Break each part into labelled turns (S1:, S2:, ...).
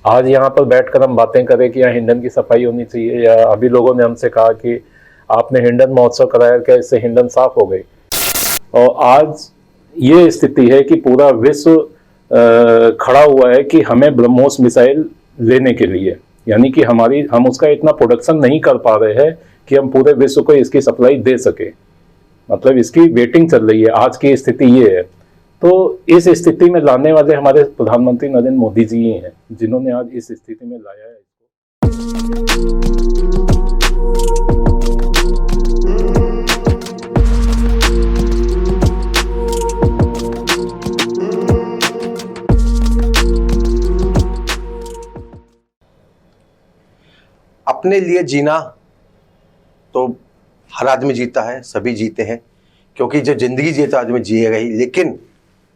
S1: आज यहाँ पर बैठकर हम बातें करें कि यहाँ हिंडन की सफाई होनी चाहिए, या अभी लोगों ने हमसे कहा कि आपने हिंडन महोत्सव कराया क्या, इससे हिंडन साफ हो गई। और आज ये स्थिति है कि पूरा विश्व खड़ा हुआ है कि हमें ब्रह्मोस मिसाइल लेने के लिए, यानी कि हम उसका इतना प्रोडक्शन नहीं कर पा रहे हैं कि हम पूरे विश्व को इसकी सप्लाई दे सके। मतलब इसकी वेटिंग चल रही है, आज की स्थिति ये है। तो इस स्थिति में लाने वाले हमारे प्रधानमंत्री नरेंद्र मोदी जी ही हैं, जिन्होंने आज इस स्थिति में लाया है इसको।
S2: अपने लिए जीना तो हर आदमी जीता है, सभी जीते हैं, क्योंकि जब जिंदगी जिए तो आदमी जिएगा ही। लेकिन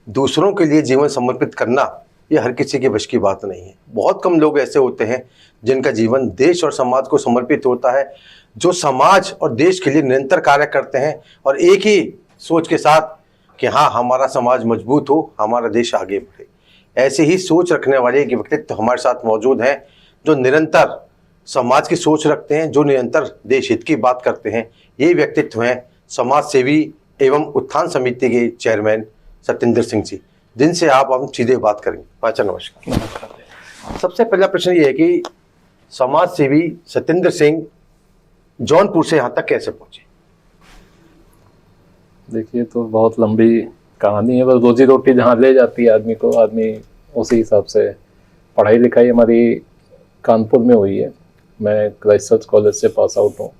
S2: दूसरों के लिए जीवन समर्पित करना ये हर किसी के बश की बात नहीं है। बहुत कम लोग ऐसे होते हैं जिनका जीवन देश और समाज को समर्पित होता है, जो समाज और देश के लिए निरंतर कार्य करते हैं और एक ही सोच के साथ कि हाँ, हमारा समाज मजबूत हो, हमारा देश आगे बढ़े। ऐसे ही सोच रखने वाले एक व्यक्तित्व हमारे साथ मौजूद हैं, जो निरंतर समाज की सोच रखते हैं, जो निरंतर देश हित की बात करते हैं। ये व्यक्तित्व हैं समाज सेवी एवं उत्थान समिति के चेयरमैन सत्येंद्र सिंह जी, जिनसे हम सीधे बात करेंगे। पाचा, नमस्कार। सबसे पहला प्रश्न ये है कि समाज सेवी सत्येंद्र सिंह जौनपुर से यहाँ तक कैसे पहुंचे?
S1: देखिए, तो बहुत लंबी कहानी है, बस रोजी रोटी जहाँ ले जाती है आदमी को, आदमी उसी हिसाब से। पढ़ाई लिखाई हमारी कानपुर में हुई है, मैं क्राइस्ट चर्च कॉलेज से पास आउट हूँ।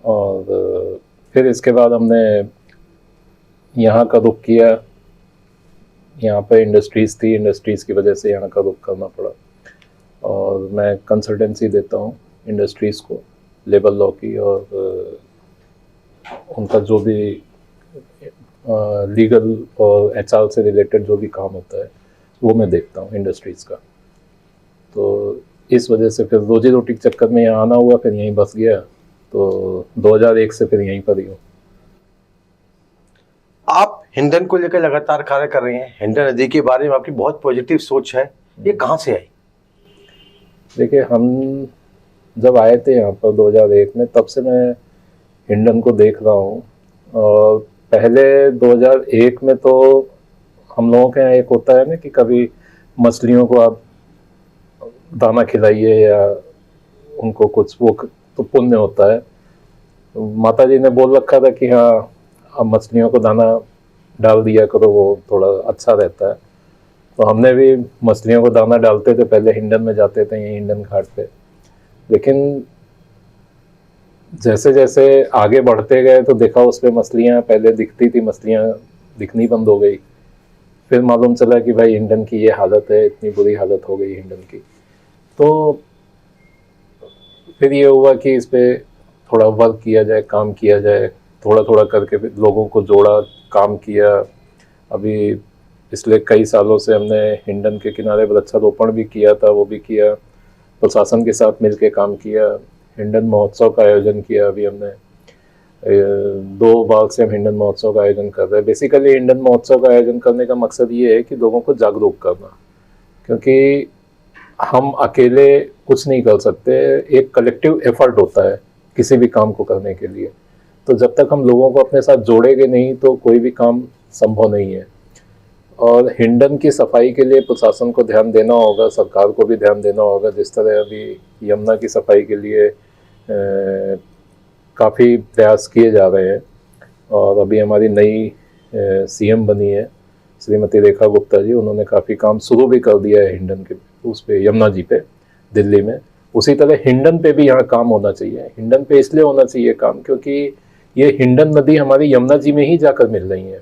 S1: और फिर इसके बाद हमने यहाँ का रुख किया। यहाँ पे इंडस्ट्रीज़ थी, इंडस्ट्रीज़ की वजह से यहाँ का रुख करना पड़ा। और मैं कंसल्टेंसी देता हूँ इंडस्ट्रीज़ को, लेबर लॉ की, और उनका जो भी लीगल और HR से रिलेटेड जो भी काम होता है वो मैं देखता हूँ इंडस्ट्रीज़ का। तो इस वजह से फिर रोजी रोटी के चक्कर में यहाँ आना हुआ, फिर यहीं बस गया। तो 2001 से फिर यहीं पर ही हूँ।
S2: आप हिंडन को लेकर लगातार कार्य कर रहे हैं। हिंडन नदी के बारे में आपकी बहुत पॉजिटिव सोच है, ये कहाँ से आई?
S1: देखिए, हम जब आए थे यहाँ पर 2001 में, तब से मैं हिंडन को देख रहा हूँ। और पहले 2001 में तो हम लोगों के यहाँ एक होता है ना कि कभी मछलियों को आप दाना खिलाइए या उनको कुछ, वो तो पुण्य होता है। तो माता जी ने बोल रखा था कि हाँ, अब मछलियों को दाना डाल दिया करो, वो थोड़ा अच्छा रहता है। तो हमने भी मछलियों को दाना डालते थे, पहले हिंडन में जाते थे, यहीं हिंडन घाट पे। लेकिन जैसे जैसे आगे बढ़ते गए तो देखा उस पर मछलियाँ पहले दिखती थी, मछलियाँ दिखनी बंद हो गई। फिर मालूम चला कि भाई हिंडन की ये हालत है, इतनी बुरी हालत हो गई हिंडन की। तो फिर ये हुआ कि इस पर थोड़ा वर्क किया जाए, काम किया जाए। थोड़ा थोड़ा करके लोगों को जोड़ा, काम किया। अभी पिछले कई सालों से हमने हिंडन के किनारे वृक्षारोपण भी किया था, वो भी किया, प्रशासन के साथ मिलके काम किया। हिंडन महोत्सव का आयोजन किया अभी हमने, 2 बार से हम हिंडन महोत्सव का आयोजन कर रहे हैं। बेसिकली हिंडन महोत्सव का आयोजन करने का मकसद ये है कि लोगों को जागरूक करना, क्योंकि हम अकेले कुछ नहीं कर सकते, एक कलेक्टिव एफर्ट होता है किसी भी काम को करने के लिए। तो जब तक हम लोगों को अपने साथ जोड़ेंगे नहीं तो कोई भी काम संभव नहीं है। और हिंडन की सफाई के लिए प्रशासन को ध्यान देना होगा, सरकार को भी ध्यान देना होगा। जिस तरह अभी यमुना की सफाई के लिए काफ़ी प्रयास किए जा रहे हैं। और अभी हमारी नई CM बनी है श्रीमती रेखा गुप्ता जी, उन्होंने काफ़ी काम शुरू भी कर दिया है हिंडन के उस पे, यमुना जी पे, दिल्ली में। उसी तरह हिंडन पे भी यहाँ काम होना चाहिए। हिंडन पे इसलिए होना चाहिए काम क्योंकि ये हिंडन नदी हमारी यमुना जी में ही जाकर मिल रही है।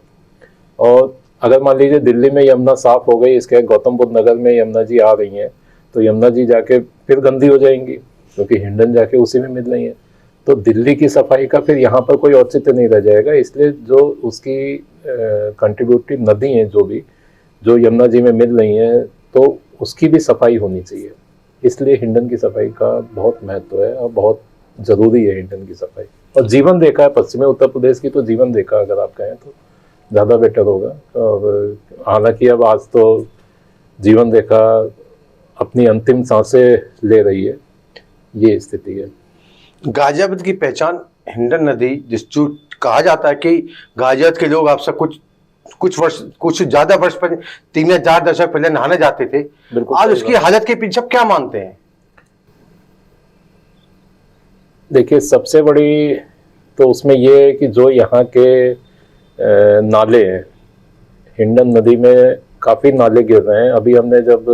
S1: और अगर मान लीजिए दिल्ली में यमुना साफ हो गई, इसके गौतम बुद्ध नगर में यमुना जी आ रही हैं, तो यमुना जी जाके फिर गंदी हो जाएंगी, क्योंकि हिंडन जाके उसी में मिल रही है। तो दिल्ली की सफाई का फिर यहाँ पर कोई औचित्य नहीं रह जाएगा। इसलिए जो उसकी कंट्रीब्यूटिव नदी हैं, जो यमुना जी में मिल रही हैं, तो उसकी भी सफाई होनी चाहिए। इसलिए हिंडन की सफाई का बहुत महत्व है और बहुत ज़रूरी है हिंडन की सफाई। और जीवन रेखा है पश्चिमी उत्तर प्रदेश की, तो जीवन रेखा अगर आप कहें तो ज़्यादा बेटर होगा। और हालांकि अब आज तो जीवन रेखा अपनी अंतिम सांसें ले रही है, ये स्थिति है।
S2: गाजियाबाद की पहचान हिंडन नदी, जो कहा जाता है कि गाजियाबाद के लोग आपसे कुछ ज्यादा वर्ष पहले 3 या 4 दशक पहले नहाने जाते थे, आज उसकी हालत के पीछे आप क्या मानते हैं?
S1: देखिए, सबसे बड़ी तो उसमें ये है कि जो यहाँ के नाले हैं, हिंडन नदी में काफ़ी नाले गिर रहे हैं। अभी हमने जब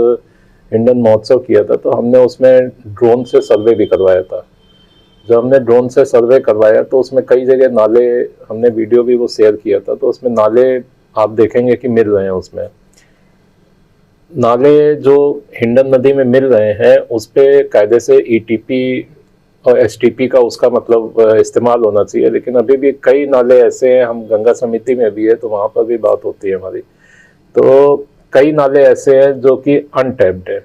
S1: हिंडन महोत्सव किया था तो हमने उसमें ड्रोन से सर्वे भी करवाया था। जब हमने ड्रोन से सर्वे करवाया तो उसमें कई जगह नाले, हमने वीडियो भी वो शेयर किया था, तो उसमें नाले आप देखेंगे कि मिल रहे हैं। उसमें नाले जो हिंडन नदी में मिल रहे हैं उस पर कायदे से ईटीपी और एसटीपी का उसका मतलब इस्तेमाल होना चाहिए, लेकिन अभी भी कई नाले ऐसे हैं, हम गंगा समिति में भी है तो वहाँ पर भी बात होती है हमारी, तो कई नाले ऐसे हैं जो कि अनटैप्ड है।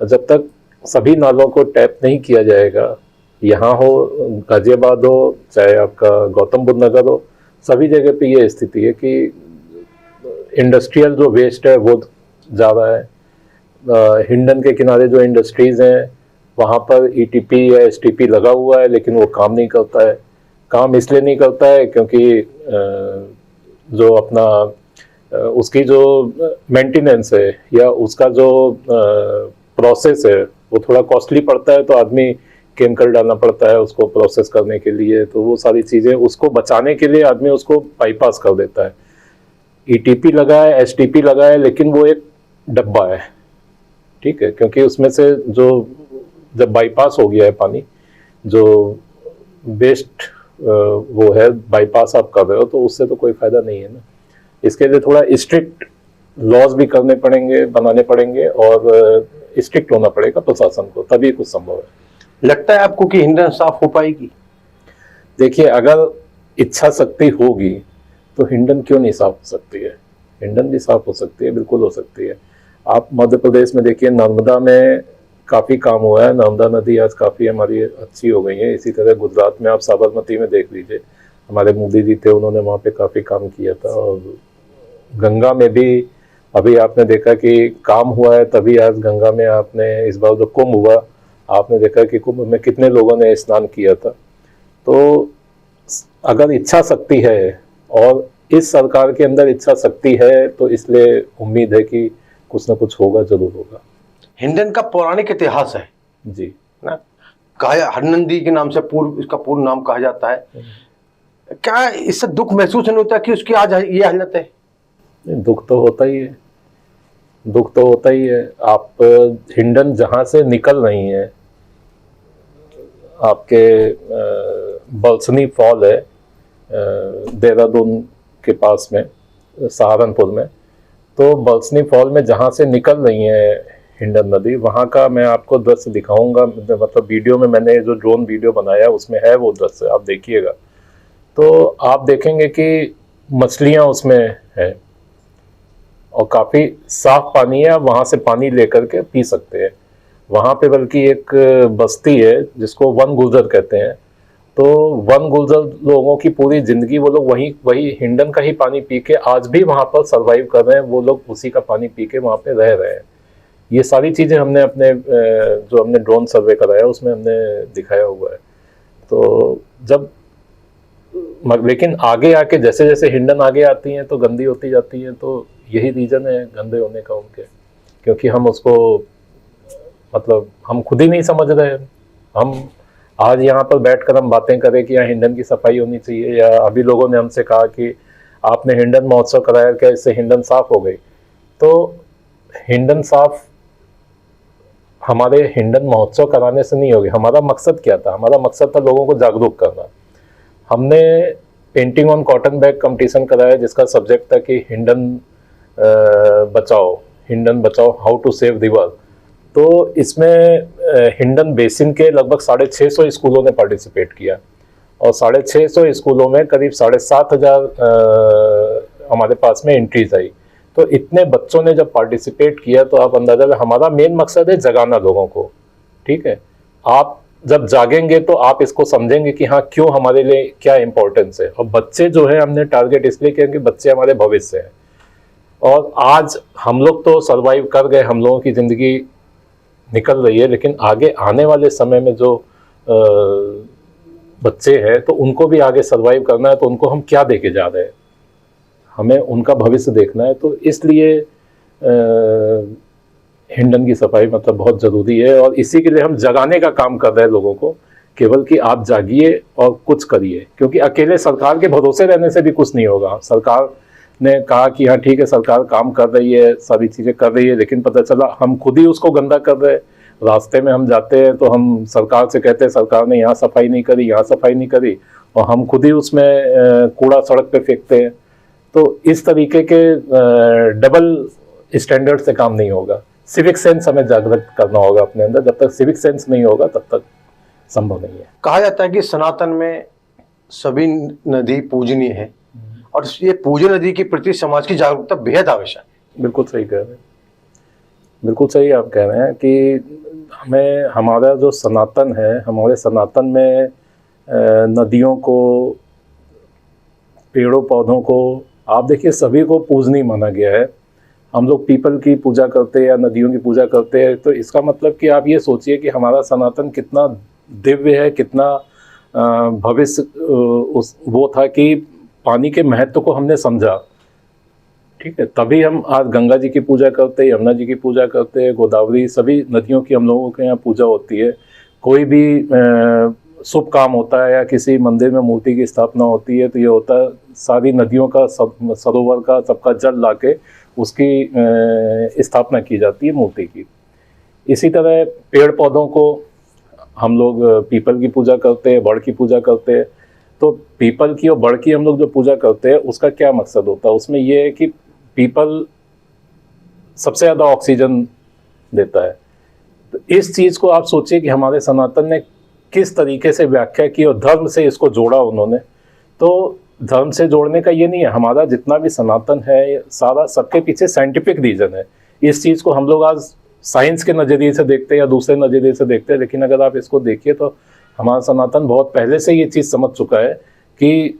S1: जब तक सभी नालों को टैप नहीं किया जाएगा, यहाँ हो, गाजियाबाद हो, चाहे आपका गौतम बुद्ध नगर हो, सभी जगह पे ये स्थिति है कि इंडस्ट्रियल जो वेस्ट है वो जा रहा है। हिंडन के किनारे जो इंडस्ट्रीज हैं वहाँ पर ईटीपी या एसटीपी लगा हुआ है, लेकिन वो काम नहीं करता है। काम इसलिए नहीं करता है क्योंकि जो अपना उसकी जो मेंटेनेंस है या उसका जो प्रोसेस है वो थोड़ा कॉस्टली पड़ता है, तो आदमी केमिकल डालना पड़ता है उसको प्रोसेस करने के लिए, तो वो सारी चीज़ें उसको बचाने के लिए आदमी उसको बाईपास कर देता है। ईटीपी लगा है, एसटीपी लगा है, लेकिन वो एक डब्बा है, ठीक है, क्योंकि उसमें से जो जब बाईपास हो गया है पानी, जो वेस्ट वो है बाईपास आप कर रहे हो, तो उससे तो कोई फायदा नहीं है ना। इसके लिए थोड़ा स्ट्रिक्ट लॉज भी करने पड़ेंगे, बनाने पड़ेंगे, और स्ट्रिक्ट होना पड़ेगा प्रशासन को, तभी कुछ संभव है।
S2: लगता है आपको कि हिंडन साफ हो पाएगी?
S1: देखिए, अगर इच्छा शक्ति होगी तो हिंडन क्यों नहीं साफ हो सकती है? हिंडन भी साफ हो सकती है, बिल्कुल हो सकती है। आप मध्य प्रदेश में देखिए, नर्मदा में काफ़ी काम हुआ है, नर्मदा नदी आज काफ़ी हमारी अच्छी हो गई है। इसी तरह गुजरात में आप साबरमती में देख लीजिए, हमारे मोदी जी थे, उन्होंने वहाँ पे काफ़ी काम किया था। और गंगा में भी अभी आपने देखा कि काम हुआ है, तभी आज गंगा में आपने इस बार जो कुंभ हुआ, आपने देखा कि कुंभ में कितने लोगों ने स्नान किया था। तो अगर इच्छा शक्ति है, और इस सरकार के अंदर इच्छा शक्ति है, तो इसलिए उम्मीद है कि कुछ ना कुछ होगा, जरूर होगा।
S2: हिंडन का पौराणिक इतिहास है
S1: जी
S2: ना, कहा हरनंदी के नाम से इसका पूर्ण नाम कहा जाता है। क्या इससे दुख महसूस नहीं होता कि उसकी आज ये हालत है?
S1: दुख तो होता ही है, दुख तो होता ही है। आप हिंडन जहाँ से निकल रही हैं, आपके बलसनी फॉल है देहरादून के पास में, सहारनपुर में, तो बलसनी फॉल में जहाँ से निकल रही है हिंडन नदी, वहाँ का मैं आपको दृश्य दिखाऊंगा। मतलब वीडियो में मैंने जो ड्रोन वीडियो बनाया उसमें है वो दृश्य, आप देखिएगा तो आप देखेंगे कि मछलियाँ उसमें है और काफ़ी साफ पानी है। आप वहाँ से पानी लेकर के पी सकते हैं। वहाँ पे बल्कि एक बस्ती है जिसको वन गुलजर कहते हैं, तो वन गुलजर लोगों की पूरी ज़िंदगी वो लोग वही हिंडन का ही पानी पी के आज भी वहाँ पर सर्वाइव कर रहे हैं। वो लोग उसी का पानी पी के वहाँ पे रह रहे हैं। ये सारी चीज़ें हमने अपने जो हमने ड्रोन सर्वे कराया उसमें हमने दिखाया हुआ है। तो जब लेकिन आगे आके जैसे जैसे हिंडन आगे आती हैं तो गंदी होती जाती हैं, तो यही रीज़न है गंदे होने का उनके, क्योंकि हम उसको मतलब हम खुद ही नहीं समझ रहे हैं। हम आज यहाँ पर बैठकर हम बातें करें कि यहाँ हिंडन की सफाई होनी चाहिए, या अभी लोगों ने हमसे कहा कि आपने हिंडन महोत्सव कराया, क्या इससे हिंडन साफ हो गई? तो हिंडन साफ हमारे हिंडन महोत्सव कराने से नहीं होगी। हमारा मकसद क्या था? हमारा मकसद था लोगों को जागरूक करना। हमने painting on cotton bag competition कराया जिसका सब्जेक्ट था कि हिंडन बचाओ, हाउ टू सेव रिवर। तो इसमें हिंडन बेसिन के लगभग 650 स्कूलों ने पार्टिसिपेट किया, और 650 स्कूलों में करीब 7,500 हमारे पास में एंट्रीज आई। तो इतने बच्चों ने जब पार्टिसिपेट किया तो आप अंदाजा लगाइए, हमारा मेन मकसद है जगाना लोगों को, ठीक है। आप जब जागेंगे तो आप इसको समझेंगे कि हाँ क्यों हमारे लिए क्या इंपॉर्टेंस है। और बच्चे जो है हमने टारगेट इसलिए किया कि बच्चे हमारे भविष्य हैं, और आज हम लोग तो सर्वाइव कर गए, हम लोगों की ज़िंदगी निकल रही है, लेकिन आगे आने वाले समय में जो बच्चे हैं तो उनको भी आगे सर्वाइव करना है, तो उनको हम क्या देके जा रहे हैं, हमें उनका भविष्य देखना है। तो इसलिए हिंडन की सफाई मतलब बहुत ज़रूरी है, और इसी के लिए हम जगाने का काम कर रहे हैं लोगों को, केवल कि आप जागिए और कुछ करिए, क्योंकि अकेले सरकार के भरोसे रहने से भी कुछ नहीं होगा। सरकार ने कहा कि हाँ ठीक है, सरकार काम कर रही है, सारी चीज़ें कर रही है, लेकिन पता चला हम खुद ही उसको गंदा कर रहे हैं। रास्ते में हम जाते हैं तो हम सरकार से कहते हैं सरकार ने यहाँ सफाई नहीं करी, यहाँ सफाई नहीं करी, और हम खुद ही उसमें कूड़ा सड़क पे फेंकते हैं। तो इस तरीके के डबल स्टैंडर्ड से काम नहीं होगा। सिविक सेंस हमें जागृत करना होगा अपने अंदर, जब तक सिविक सेंस नहीं होगा तब तक संभव नहीं है।
S2: कहा जाता है कि सनातन में सभी नदी पूजनीय है, और ये पूजन नदी के प्रति समाज की जागरूकता बेहद आवश्यक है।
S1: बिल्कुल सही कह रहे हैं, बिल्कुल सही आप कह रहे हैं कि हमें हमारा जो सनातन है, हमारे सनातन में नदियों को, पेड़ों पौधों को, आप देखिए सभी को पूजनीय माना गया है। हम लोग पीपल की पूजा करते हैं या नदियों की पूजा करते हैं, तो इसका मतलब कि आप ये सोचिए कि हमारा सनातन कितना दिव्य है, कितना भविष्य उस वो था कि पानी के महत्व को हमने समझा। ठीक है, तभी हम आज गंगा जी की पूजा करते हैं, यमुना जी की पूजा करते हैं, गोदावरी, सभी नदियों की हम लोगों के यहाँ पूजा होती है। कोई भी शुभ काम होता है या किसी मंदिर में मूर्ति की स्थापना होती है तो ये होता है सारी नदियों का, सब सरोवर का, सबका जल लाके उसकी स्थापना की जाती है मूर्ति की। इसी तरह पेड़ पौधों को हम लोग पीपल की पूजा करते हैं, बड़ की पूजा करते हैं। तो पीपल की और बड़ की हम लोग जो पूजा करते हैं उसका क्या मकसद होता है, उसमें ये है कि पीपल सबसे ज़्यादा ऑक्सीजन देता है। तो इस चीज़ को आप सोचिए कि हमारे सनातन ने किस तरीके से व्याख्या की और धर्म से इसको जोड़ा उन्होंने। तो धर्म से जोड़ने का ये नहीं है, हमारा जितना भी सनातन है सारा, सबके पीछे साइंटिफिक रीज़न है। इस चीज़ को हम लोग आज साइंस के नज़रिए से देखते हैं या दूसरे नज़रिए से देखते हैं, लेकिन अगर आप इसको देखिए तो हमारा सनातन बहुत पहले से ये चीज़ समझ चुका है कि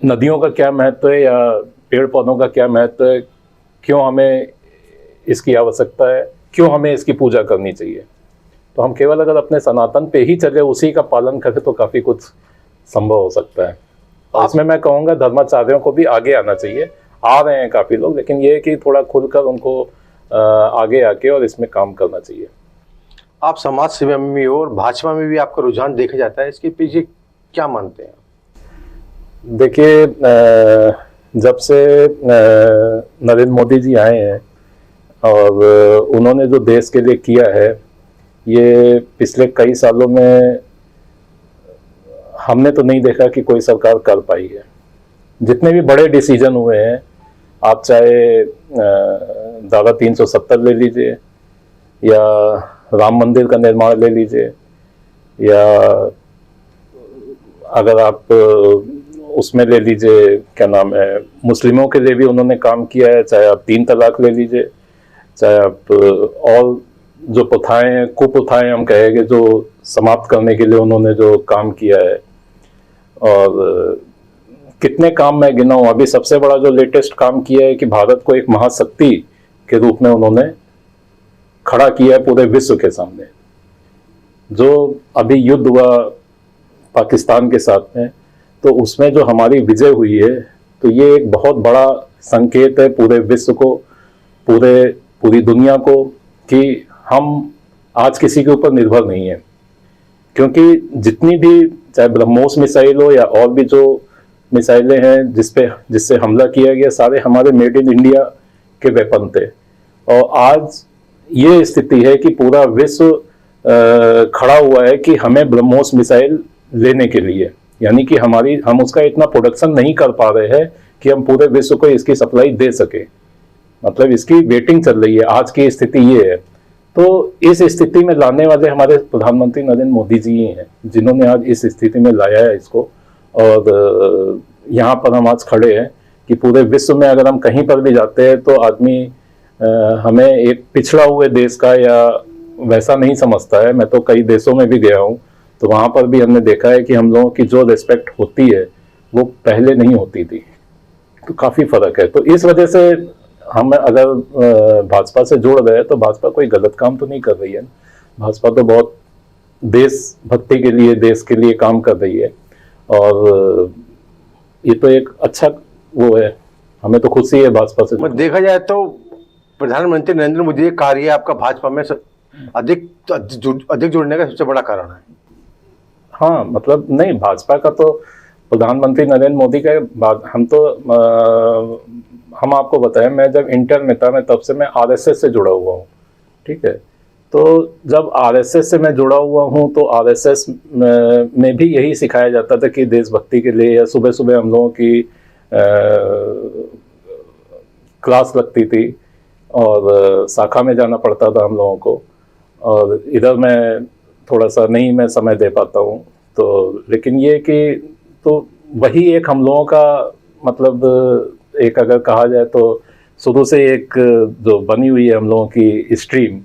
S1: नदियों का क्या महत्व है या पेड़ पौधों का क्या महत्व है, क्यों हमें इसकी आवश्यकता है, क्यों हमें इसकी पूजा करनी चाहिए। तो हम केवल अगर अपने सनातन पे ही चले, उसी का पालन करें तो काफ़ी कुछ संभव हो सकता है। और इसमें मैं कहूँगा धर्माचार्यों को भी आगे आना चाहिए। आ रहे हैं काफ़ी लोग, लेकिन ये है कि थोड़ा खुलकर उनको आगे आके और इसमें काम करना चाहिए।
S2: आप समाज सेवा में भी हो और भाजपा में भी आपका रुझान देखा जाता है, इसके पीछे क्या मानते हैं?
S1: देखिए, जब से नरेंद्र मोदी जी आए हैं और उन्होंने जो देश के लिए किया है, ये पिछले कई सालों में हमने तो नहीं देखा कि कोई सरकार कर पाई है। जितने भी बड़े डिसीजन हुए हैं, आप चाहे धारा 370 ले लीजिए या राम मंदिर का निर्माण ले लीजिए, या अगर आप उसमें ले लीजिए क्या नाम है, मुस्लिमों के लिए भी उन्होंने काम किया है, चाहे आप 3 तलाक ले लीजिए, चाहे आप और जो प्रथाएं हैं, कुप्रथाएं हम कहेंगे, जो समाप्त करने के लिए उन्होंने जो काम किया है। और कितने काम मैं गिनाऊं, अभी सबसे बड़ा जो लेटेस्ट काम किया है कि भारत को एक महाशक्ति के रूप में उन्होंने खड़ा किया है पूरे विश्व के सामने। जो अभी युद्ध हुआ पाकिस्तान के साथ में, तो उसमें जो हमारी विजय हुई है, तो ये एक बहुत बड़ा संकेत है पूरे विश्व को, पूरी दुनिया को, कि हम आज किसी के ऊपर निर्भर नहीं है। क्योंकि जितनी भी, चाहे ब्रह्मोस मिसाइल हो या और भी जो मिसाइलें हैं जिससे हमला किया गया, सारे हमारे मेड इन इंडिया के वेपन थे। और आज ये स्थिति है कि पूरा विश्व खड़ा हुआ है कि हमें ब्रह्मोस मिसाइल लेने के लिए, यानी कि हम उसका इतना प्रोडक्शन नहीं कर पा रहे हैं कि हम पूरे विश्व को इसकी सप्लाई दे सके। मतलब इसकी वेटिंग चल रही है, आज की स्थिति ये है। तो इस स्थिति में लाने वाले हमारे प्रधानमंत्री नरेंद्र मोदी जी ही हैं, जिन्होंने आज इस स्थिति में लाया है इसको। और यहाँ पर हम आज खड़े हैं कि पूरे विश्व में अगर हम कहीं पर भी जाते हैं तो आदमी हमें एक पिछड़ा हुए देश का या वैसा नहीं समझता है। मैं तो कई देशों में भी गया हूँ, तो वहाँ पर भी हमने देखा है कि हम लोगों की जो रिस्पेक्ट होती है वो पहले नहीं होती थी। तो काफ़ी फ़र्क है। तो इस वजह से हम अगर भाजपा से जुड़ गए तो भाजपा कोई गलत काम तो नहीं कर रही है। भाजपा तो बहुत देशभक्ति के लिए, देश के लिए काम कर रही है, और ये तो एक अच्छा वो है, हमें तो खुशी है भाजपा से।
S2: देखा जाए तो प्रधानमंत्री नरेंद्र मोदी का कार्य आपका भाजपा में अधिक जुड़ने का सबसे बड़ा कारण है।
S1: हाँ, मतलब नहीं, भाजपा का तो प्रधानमंत्री नरेंद्र मोदी का बाद हम आपको बताएं, मैं जब इंटर में था, मैं तब से मैं आरएसएस से जुड़ा हुआ हूँ, ठीक है। तो जब आरएसएस से मैं जुड़ा हुआ हूँ तो आरएसएस में भी यही सिखाया जाता था कि देशभक्ति के लिए, या सुबह सुबह हम लोगों की क्लास लगती थी और शाखा में जाना पड़ता था हम लोगों को, और इधर मैं थोड़ा सा नहीं मैं समय दे पाता हूँ, तो लेकिन ये कि तो वही एक हम लोगों का मतलब एक अगर कहा जाए तो शुरू से एक जो बनी हुई है हम लोगों की स्ट्रीम,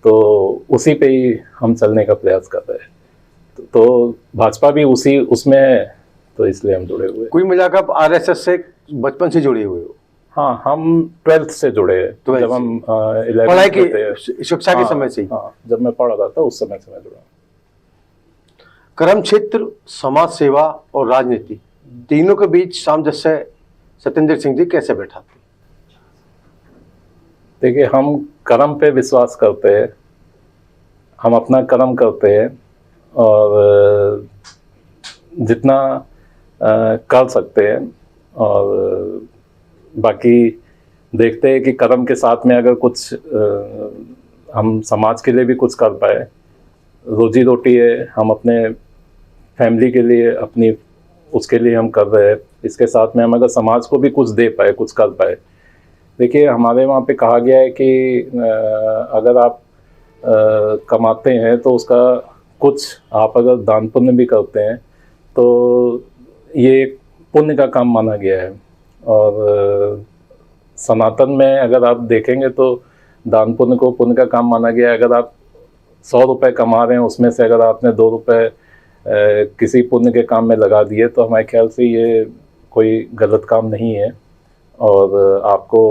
S1: तो उसी पे ही हम चलने का प्रयास कर रहे हैं। तो भाजपा भी उसी उसमें है, तो इसलिए हम जुड़े हुए।
S2: कुल मिलाकर आप आरएसएस से बचपन से जुड़े हुए हो?
S1: हाँ, हम 12th से जुड़े हैं, जब हम 11th
S2: पढ़ाई की शिक्षा के समय से ही?
S1: हाँ, जब मैं पढ़ रहा था उस समय से मैं जुड़ा।
S2: कर्म क्षेत्र, समाज सेवा और राजनीति, तीनों के बीच सामंजस्य सत्येंद्र सिंह जी कैसे बैठाते?
S1: देखिए, हम कर्म पे विश्वास करते हैं, हम अपना कर्म करते हैं, और जितना कर सकते हैं, और बाकी देखते हैं कि कर्म के साथ में अगर कुछ हम समाज के लिए भी कुछ कर पाए। रोजी रोटी है, हम अपने फैमिली के लिए, अपनी उसके लिए हम कर रहे हैं, इसके साथ में हम अगर समाज को भी कुछ दे पाए, कुछ कर पाए। देखिए, हमारे वहाँ पे कहा गया है कि अगर आप कमाते हैं तो उसका कुछ आप अगर दान पुण्य भी करते हैं तो ये एक पुण्य का काम माना गया है। और सनातन में अगर आप देखेंगे तो दान पुण्य को पुण्य का काम माना गया है। अगर आप 100 रुपये कमा रहे हैं, उसमें से अगर आपने 2 रुपये किसी पुण्य के काम में लगा दिए, तो हमारे ख्याल से ये कोई गलत काम नहीं है, और आपको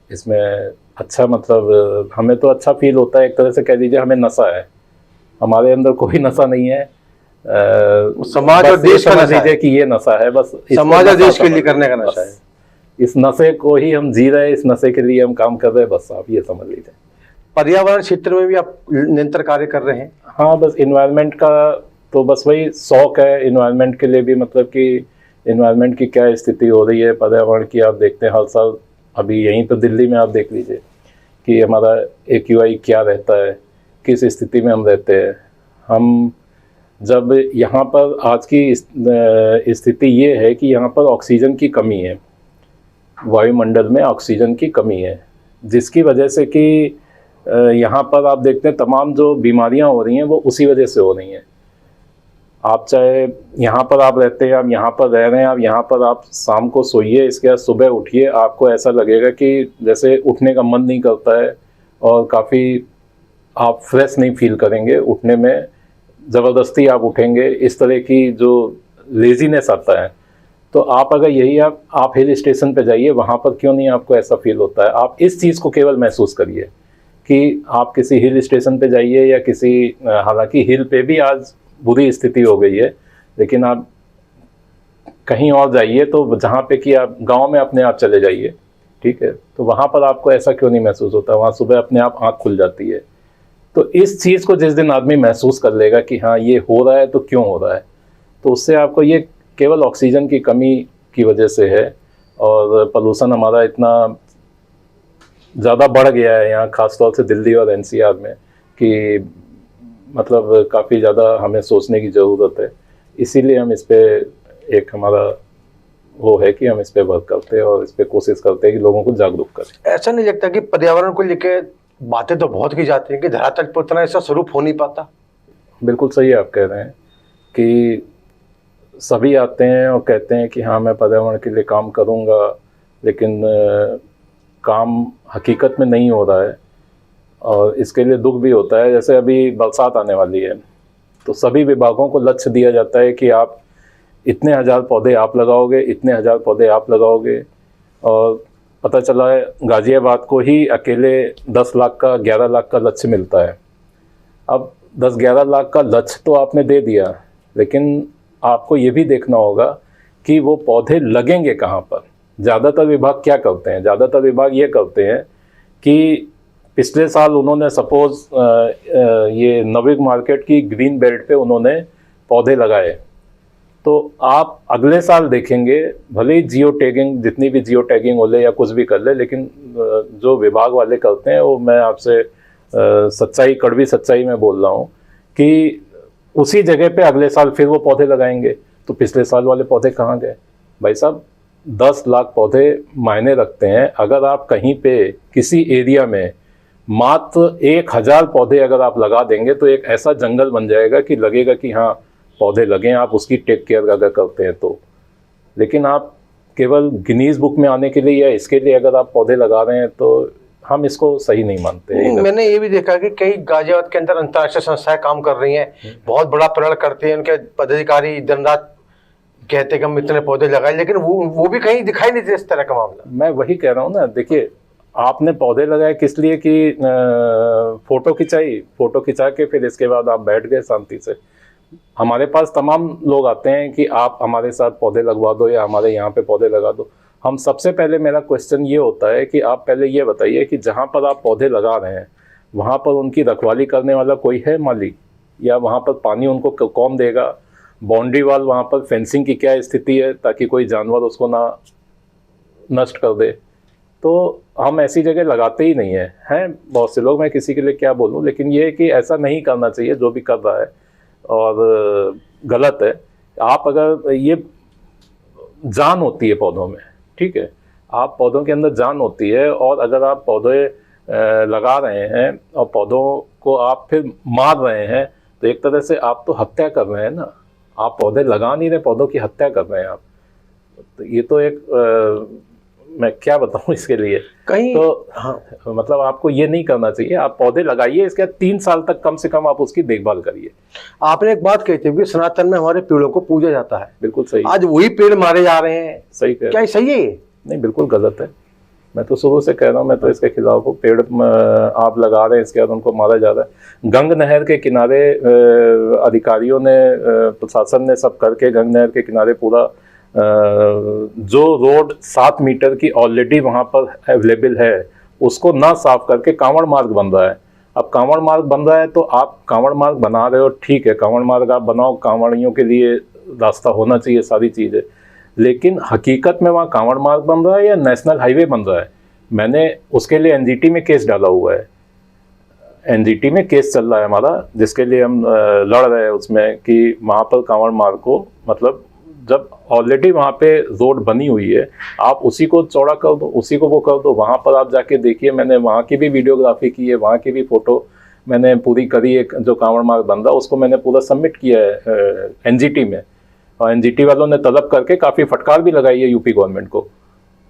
S1: इसमें अच्छा मतलब हमें तो अच्छा फील होता है। एक तरह से कह दीजिए हमें नशा है, हमारे अंदर कोई नशा नहीं है,
S2: समाज और देश का नशा है
S1: कि ये नशा है, बस
S2: समाज और देश के लिए करने का नशा है।
S1: इस नशे को ही हम जी रहे हैं, इस नशे के लिए हम काम कर रहे हैं, बस आप ये समझ लीजिए।
S2: पर्यावरण क्षेत्र में भी आप निरंतर कार्य कर रहे हैं?
S1: हाँ, बस इन्वायरमेंट का तो बस वही शौक है, इन्वायरमेंट के लिए भी, मतलब कि इन्वायरमेंट की क्या स्थिति हो रही है पर्यावरण की, आप देखते हैं हर साल। अभी यहीं तो दिल्ली में आप देख लीजिए कि हमारा AQI क्या रहता है, किस स्थिति में हम रहते हैं। हम जब यहाँ पर आज की स्थिति ये है कि यहाँ पर ऑक्सीजन की कमी है, वायुमंडल में ऑक्सीजन की कमी है, जिसकी वजह से कि यहाँ पर आप देखते हैं तमाम जो बीमारियाँ हो रही हैं वो उसी वजह से हो रही हैं। आप चाहे यहाँ पर आप रहते हैं, आप यहाँ पर रह रहे हैं, आप यहाँ पर आप शाम को सोइए, इसके बाद सुबह उठिए, आपको ऐसा लगेगा कि जैसे उठने का मन नहीं करता है, और काफ़ी आप फ्रेश नहीं फील करेंगे उठने में, ज़बरदस्ती आप उठेंगे, इस तरह की जो लेजीनेस आता है। तो आप अगर यही आप हिल स्टेशन पे जाइए, वहाँ पर क्यों नहीं आपको ऐसा फील होता है। आप इस चीज़ को केवल महसूस करिए कि आप किसी हिल स्टेशन पे जाइए, या किसी, हालांकि हिल पे भी आज बुरी स्थिति हो गई है, लेकिन आप कहीं और जाइए तो जहाँ पे कि आप गांव में अपने आप चले जाइए, ठीक है, तो वहाँ पर आपको ऐसा क्यों नहीं महसूस होता, वहाँ सुबह अपने आप आँख खुल जाती है। तो इस चीज़ को जिस दिन आदमी महसूस कर लेगा कि हाँ ये हो रहा है, तो क्यों हो रहा है, तो उससे आपको ये केवल ऑक्सीजन की कमी की वजह से है। और पोल्यूशन हमारा इतना ज़्यादा बढ़ गया है यहाँ, ख़ासतौर से दिल्ली और NCR में, कि मतलब काफ़ी ज़्यादा हमें सोचने की ज़रूरत है। इसीलिए हम इस पर एक हमारा वो है कि हम इस पर वर्क करते हैं और इस पर कोशिश करते हैं कि लोगों को जागरूक करें।
S2: ऐसा नहीं लगता कि पर्यावरण को लेकर बातें तो बहुत की जाती हैं कि धरातल पर उतना ऐसा स्वरूप हो नहीं पाता? बिल्कुल
S1: सही आप कह रहे हैं कि सभी आते हैं और कहते हैं कि हाँ मैं पर्यावरण के लिए काम करूँगा, लेकिन काम हकीकत में नहीं हो रहा है, और इसके लिए दुख भी होता है। जैसे अभी बरसात आने वाली है, तो सभी विभागों को लक्ष्य दिया जाता है कि आप इतने 1000 पौधे आप लगाओगे, इतने 1000 पौधे आप लगाओगे, और पता चला है गाजियाबाद को ही अकेले 10 लाख का 11 लाख का लक्ष्य मिलता है। अब 10-11 लाख का लक्ष्य तो आपने दे दिया, लेकिन आपको ये भी देखना होगा कि वो पौधे लगेंगे कहाँ पर। ज़्यादातर विभाग क्या करते हैं, ज़्यादातर विभाग ये करते हैं कि पिछले साल उन्होंने सपोज ये नविक मार्केट की ग्रीन बेल्ट पे उन्होंने पौधे लगाए, तो आप अगले साल देखेंगे भले ही जियो टैगिंग, जितनी भी जियो टैगिंग हो ले या कुछ भी कर ले, लेकिन जो विभाग वाले करते हैं वो मैं आपसे सच्चाई, कड़वी सच्चाई में बोल रहा हूँ कि उसी जगह पे अगले साल फिर वो पौधे लगाएंगे। तो पिछले साल वाले पौधे कहाँ गए भाई साहब? 10 लाख पौधे मायने रखते हैं। अगर आप कहीं पे किसी एरिया में मात्र 1000 पौधे अगर आप लगा देंगे तो एक ऐसा जंगल बन जाएगा कि लगेगा कि हाँ पौधे लगे, आप उसकी टेक केयर अगर करते हैं तो। लेकिन आप केवल गिनीज बुक में आने के लिए या इसके लिए अगर आप पौधे लगा रहे हैं तो हम इसको सही नहीं मानते।
S2: मैंने ये भी देखा कि कई गाजियाबाद के अंदर अंतर्राष्ट्रीय संस्थाएं काम कर रही हैं, बहुत बड़ा प्रण करते हैं, उनके पदाधिकारी दिन रात कहते हैं कि हम इतने पौधे लगाए, लेकिन वो भी कहीं दिखाई नहीं दे इस तरह का मामला।
S1: मैं वही कह रहा हूँ ना, देखिए आपने पौधे लगाए किस लिए कि फोटो खिंचाई, फोटो खिंचा के फिर इसके बाद आप बैठ गए शांति से। हमारे पास तमाम लोग आते हैं कि आप हमारे साथ पौधे लगवा दो या हमारे यहाँ पे पौधे लगा दो। हम सबसे पहले, मेरा क्वेश्चन ये होता है कि आप पहले ये बताइए कि जहाँ पर आप पौधे लगा रहे हैं वहाँ पर उनकी रखवाली करने वाला कोई है माली, या वहाँ पर पानी उनको कौन देगा? बाउंड्री वाल, वहाँ पर फेंसिंग की क्या स्थिति है ताकि कोई जानवर उसको ना नष्ट कर दे? तो हम ऐसी जगह लगाते ही नहीं हैं बहुत से लोग, मैं किसी के लिए क्या बोलूँ, लेकिन ये है कि ऐसा नहीं करना चाहिए जो भी कर रहा है, और गलत है। आप अगर, ये जान होती है पौधों में, ठीक है, आप पौधों के अंदर जान होती है, और अगर आप पौधे लगा रहे हैं और पौधों को आप फिर मार रहे हैं तो एक तरह से आप तो हत्या कर रहे हैं ना। आप पौधे लगा नहीं रहे, पौधों की हत्या कर रहे हैं आप। तो ये तो एक मैं क्या बताऊं इसके लिए
S2: कहीं
S1: तो हाँ, मतलब आपको ये नहीं करना चाहिए। आप पौधे लगाइए, इसके 3 साल तक कम से कम आप उसकी देखभाल करिए।
S2: आपने एक बात कही थी कि सनातन में हमारे पेड़ों को पूजा जाता है,
S1: बिल्कुल सही।
S2: आज वही पेड़ मारे जा रहे हैं,
S1: सही कह
S2: क्या सही है ये?
S1: नहीं, बिल्कुल गलत है। मैं तो शुरू से कह रहा हूँ, मैं तो इसके खिलाफ हूँ। पेड़ आप लगा रहे हैं, इसके बाद उनको मारा जा रहा है। गंग नहर के किनारे अधिकारियों ने, प्रशासन ने सब करके गंग नहर के किनारे पूरा जो रोड 7 मीटर की ऑलरेडी वहाँ पर अवेलेबल है उसको ना साफ करके कांवड़ मार्ग बन रहा है। अब कांवड़ मार्ग बन रहा है तो आप कांवड़ मार्ग बना रहे हो, ठीक है, कांवड़ मार्ग आप बनाओ, कांवड़ियों के लिए रास्ता होना चाहिए, सारी चीज़ें, लेकिन हकीकत में वहाँ कांवड़ मार्ग बन रहा है या नेशनल हाईवे बन रहा है? मैंने उसके लिए एनजीटी में केस डाला हुआ है, एनजीटी में केस चल रहा है हमारा, जिसके लिए हम लड़ रहे हैं उसमें कि वहाँ पर कांवड़ मार्ग को, मतलब जब ऑलरेडी वहाँ पे रोड बनी हुई है आप उसी को चौड़ा कर दो, उसी को वो कर दो। वहाँ पर आप जाके देखिए, मैंने वहाँ की भी वीडियोग्राफी की है, वहाँ की भी फोटो मैंने पूरी करी। एक जो कांवड़ मार्ग बन रहा उसको मैंने पूरा सबमिट किया है एनजीटी में, और एनजीटी वालों ने तलब करके काफ़ी फटकार भी लगाई है यूपी गवर्नमेंट को।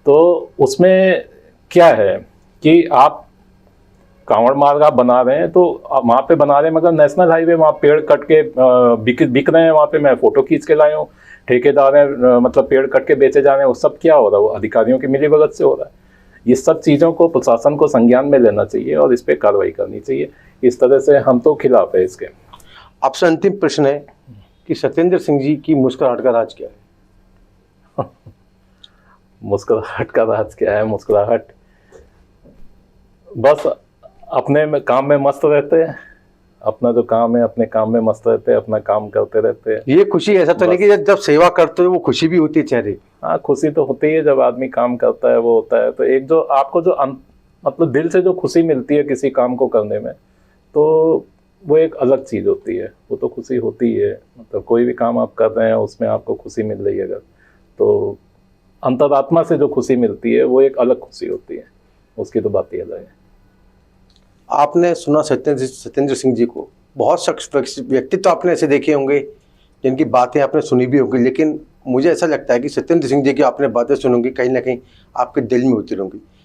S1: तो उसमें क्या है कि आप कांवड़ मार्ग आप बना रहे हैं तो वहाँ पे बना रहे हैं, मगर नेशनल हाईवे वहाँ पेड़ कट के बिक रहे हैं। वहाँ पे मैं फ़ोटो खींच के लाया हूँ, ठेकेदार हैं, मतलब पेड़ कट के बेचे जा रहे हैं। वो सब क्या हो रहा है? वो अधिकारियों की मिलीभगत से हो रहा है। ये सब चीज़ों को प्रशासन को संज्ञान में लेना चाहिए और इस पर कार्रवाई करनी चाहिए। इस तरह से हम तो खिलाफ है इसके।
S2: आपसे अंतिम प्रश्न है कि सत्येंद्र सिंह जी की मुस्कुराहट का राज क्या है?
S1: मुस्कुराहट का राज क्या है? मुस्कुराहट, बस अपने में काम में मस्त रहते हैं, अपना जो काम है अपने काम में मस्त रहते हैं, अपना काम करते रहते हैं।
S2: ये खुशी ऐसा तो नहीं कि जब सेवा करते हो वो खुशी भी होती है चेहरे?
S1: हाँ, खुशी तो होती है जब आदमी काम करता है, वो होता है। तो एक जो आपको जो मतलब दिल से जो खुशी मिलती है किसी काम को करने में, तो वो एक अलग चीज़ होती है, वो तो खुशी होती है। मतलब कोई भी काम आप कर रहे हैं उसमें आपको खुशी मिल रही है अगर, तो अंतरात्मा से जो खुशी मिलती है वो एक अलग खुशी होती है, उसकी तो बात ही अलग है।
S2: आपने सुना सत्येंद्र सिंह जी को, बहुत शख्स व्यक्तित्व तो आपने ऐसे देखे होंगे जिनकी बातें आपने सुनी भी होगी, लेकिन मुझे ऐसा लगता है कि सत्येंद्र सिंह जी की आपने बातें सुनोगी कहीं ना कहीं आपके दिल में उतरूंगी।